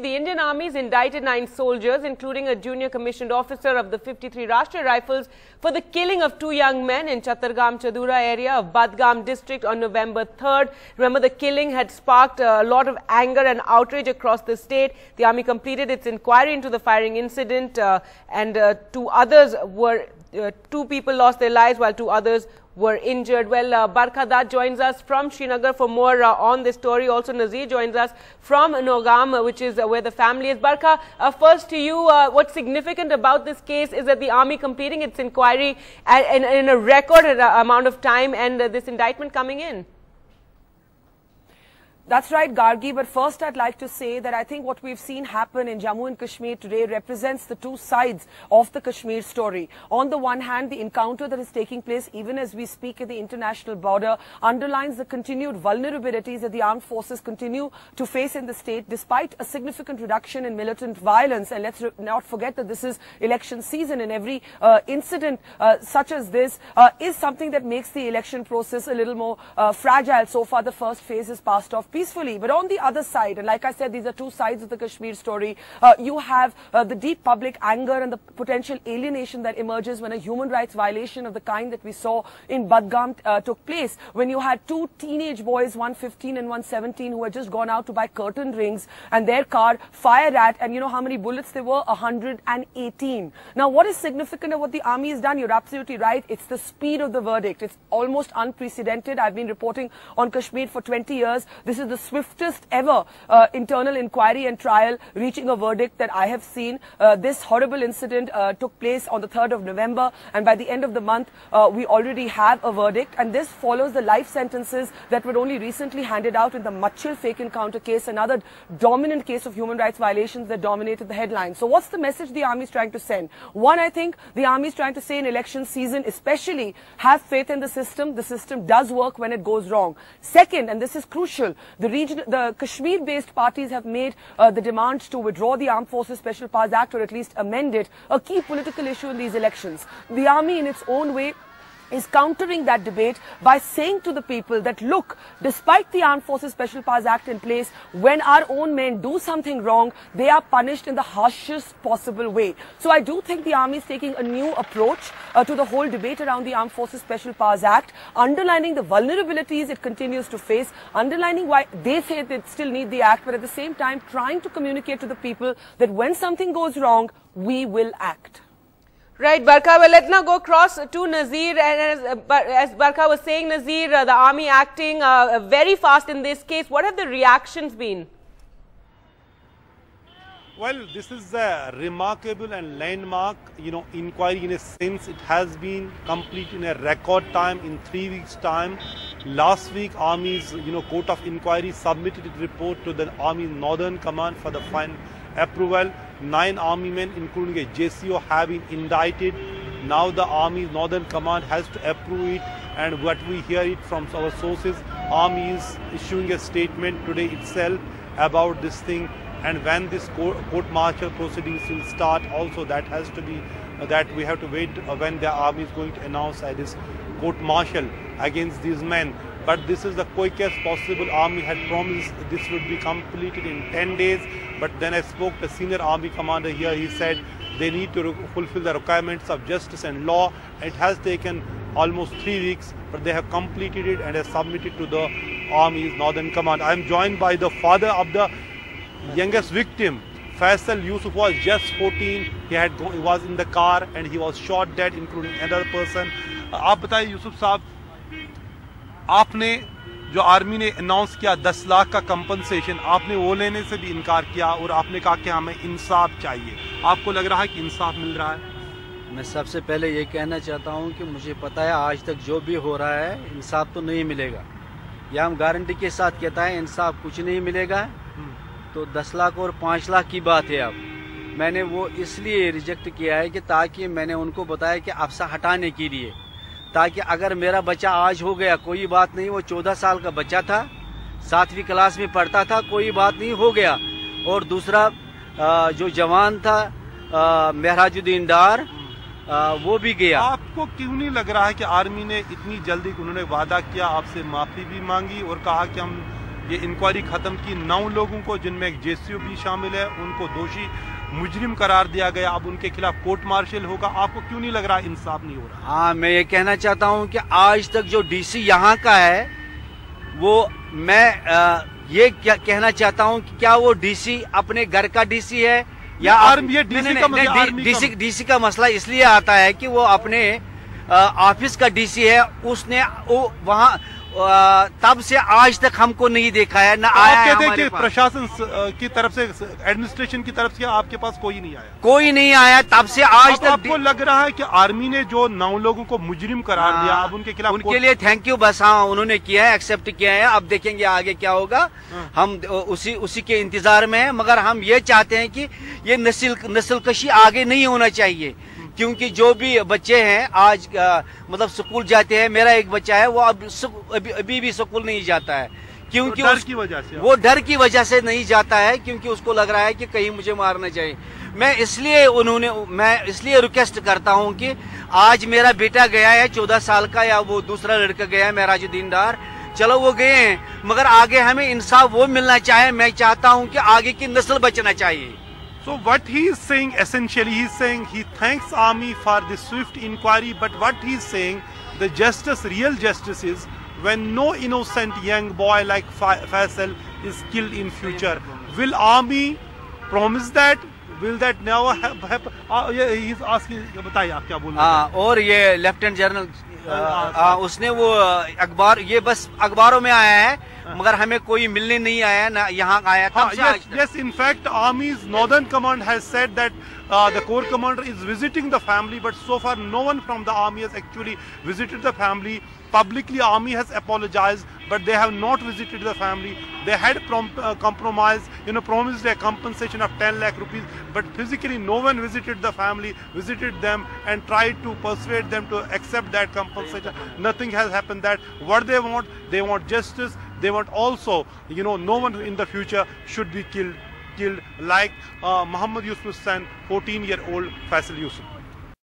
The Indian Army's indicted 9 soldiers, including a junior commissioned officer of the 53 Rashtriya Rifles, for the killing of 2 young men in Chattargam Chadura area of Badgam district on November 3rd. Remember, the killing had sparked a lot of anger and outrage across the state. The Army completed its inquiry into the firing incident and 2 people lost their lives while 2 others were injured. Well, Barkha Dutt joins us from Srinagar for more on this story. Also, Nazir joins us from Nogam, which is where the family is. Barkha, first to you, what's significant about this case is that the Army completing its inquiry in a record amount of time and this indictment coming in. That's right, Gargi, but first I'd like to say that I think what we've seen happen in Jammu and Kashmir today represents the 2 sides of the Kashmir story. On the one hand, the encounter that is taking place even as we speak at the international border underlines the continued vulnerabilities that the armed forces continue to face in the state despite a significant reduction in militant violence. And let's not forget that this is election season, and every incident such as this is something that makes the election process a little more fragile. So far, the first phase is passed off peacefully. But on the other side, and like I said, these are 2 sides of the Kashmir story, you have the deep public anger and the potential alienation that emerges when a human rights violation of the kind that we saw in Badgam took place, when you had 2 teenage boys, one 15 and one 17, who had just gone out to buy curtain rings and their car fired at, and you know how many bullets there were? 118. Now, what is significant of what the Army has done? You're absolutely right. It's the speed of the verdict. It's almost unprecedented. I've been reporting on Kashmir for 20 years. This is the swiftest ever internal inquiry and trial reaching a verdict that I have seen. This horrible incident took place on the 3rd of November, and by the end of the month, we already have a verdict. And this follows the life sentences that were only recently handed out in the Machil fake encounter case, another dominant case of human rights violations that dominated the headlines. So what's the message the Army is trying to send? One, I think the Army is trying to say in election season, especially, have faith in the system. The system does work when it goes wrong. Second, and this is crucial, the Kashmir-based parties have made the demand to withdraw the Armed Forces Special Powers Act, or at least amend it, a key political issue in these elections. The Army, in its own way, is countering that debate by saying to the people that, look, despite the Armed Forces Special Powers Act in place, when our own men do something wrong, they are punished in the harshest possible way. So I do think the Army is taking a new approach to the whole debate around the Armed Forces Special Powers Act, underlining the vulnerabilities it continues to face, underlining why they say they still need the Act, but at the same time trying to communicate to the people that when something goes wrong, we will act. Right, Barkha. Well, let's now go across to Nazir. And as Barkha was saying, Nazir, the Army acting very fast in this case. What have the reactions been? Well, this is a remarkable and landmark, inquiry in a sense. It has been complete in a record time, in 3 weeks' time. Last week, Army's, Court of Inquiry submitted its report to the Army Northern Command for the final approval. 9 Army men, including a JCO, have been indicted. Now the Army Northern Command has to approve it, and what we hear it from our sources, Army is issuing a statement today itself about this thing, and when this court-martial proceedings will start, also that has to be, that we have to wait when the Army is going to announce this court-martial against these men. But this is the quickest possible. Army had promised this would be completed in 10 days. But then I spoke to senior Army commander here. He said they need to fulfill the requirements of justice and law. It has taken almost 3 weeks, but they have completed it and have submitted to the Army's Northern Command. I am joined by the father of the youngest victim. Faisal Yusuf was just 14. He was in the car and he was shot dead, including another person. आप बताइए यूसुफ साहब, आपने जो army ने announce किया 10 लाख का compensation, आपने वो लेने से भी इनकार किया और आपने कहा कि हमें इंसाफ चाहिए। आपको लग रहा है कि इंसाफ मिल रहा है? मैं सबसे पहले ये कहना चाहता हूँ कि मुझे पता है आज तक जो भी हो रहा है इंसाफ तो नहीं मिलेगा। यह हम गारंटी के साथ कहता है इंसाफ कुछ नहीं मिलेगा। तो 10 लाख और 5 लाख की बात है। अब मैंने वो इसलिए रिजेक्ट किया है कि ताकि मैंने उनको बताया कि अफसा हटाने के लिए, ताकि अगर मेरा बच्चा आज हो गया कोई बात नहीं, वो 14 साल का बच्चा था, 7वीं क्लास में पढ़ता था, कोई बात नहीं, हो गया। और दूसरा जो जवान था महराजुद्दीन डार, वो भी गया। आपको क्यों नहीं लग रहा है कि आर्मी ने इतनी जल्दी, उन्होंने वादा किया, आपसे माफी भी मांगी और कहा कि हम ये इंक्वायरी खत्म की। 9 लोगों को, जिनमें एक जेसीओ भी शामिल है, उनको दोषी मुजरिम करार दिया गया। अब उनके खिलाफ कोर्ट मार्शल होगा। आपको क्यों नहीं लग रहा इंसाफ नहीं हो रहा? हाँ, मैं ये कहना चाहता हूँ कि आज तक जो डीसी यहाँ का है, वो मैं ये क्या कहना चाहता हूँ कि क्या वो डीसी अपने घर का डीसी है या डीसी का मसला इसलिए आता है कि वो अपने ऑफिस का डीसी है। उसने वहाँ तब से आज तक हमको नहीं देखा है, ना आया है हमारे पास। प्रशासन की तरफ से, एडमिनिस्ट्रेशन की तरफ से आपके पास कोई नहीं आया? कोई नहीं आया तब से आज तक। आपको लग रहा है कि आर्मी ने जो 9 लोगों को मुजरिम करार दिया, अब उनके खिलाफ उनके लिए थैंक यू, बस हाँ उन्होंने किया है, एक्सेप्ट किया है। अब देखेंगे आगे क्या होगा। हम उसी के इंतजार में है, मगर हम ये चाहते हैं कि ये नस्लकशी आगे नहीं होना चाहिए, क्योंकि जो भी बच्चे हैं आज मतलब स्कूल जाते हैं। मेरा एक बच्चा है, वो अभी भी स्कूल नहीं जाता है, क्योंकि डर की वजह से। वो डर की वजह से नहीं जाता है, क्योंकि उसको लग रहा है कि कहीं मुझे मारना चाहिए। मैं इसलिए रिक्वेस्ट करता हूं कि आज मेरा बेटा गया है 14 साल का, या वो दूसरा लड़का गया है मेराजुद्दीन डार, चलो वो गए हैं, मगर आगे हमें इंसाफ वो मिलना चाहिए। मैं चाहता हूं कि आगे की नस्ल बचना चाहिए। So what he is saying, essentially he is saying he thanks army for the swift inquiry, but what he is saying, the justice, real justice is when no innocent young boy like Faisal is killed in future. Will army promise that? Will that never happen? He is asking, बताइए आप क्या बोल रहे हैं? और ये lieutenant general उसने वो अखबार, ये बस अखबारों में आया है, मगर हमें कोई मिलने नहीं आया, ना यहाँ आया था। Yes, in fact, Army's Northern Command has said that the Corps Commander is visiting the family, but so far no one from the Army has actually visited the family. Publicly, Army has apologized, but they have not visited the family. They had compromised, promised a compensation of 10 lakh rupees, but physically no one visited the family, visited them and tried to persuade them to accept that compensation. Nothing has happened. That what they want justice. They want also, no one in the future should be killed like Muhammad Yusuf's son, 14-year-old Faisal Yusuf.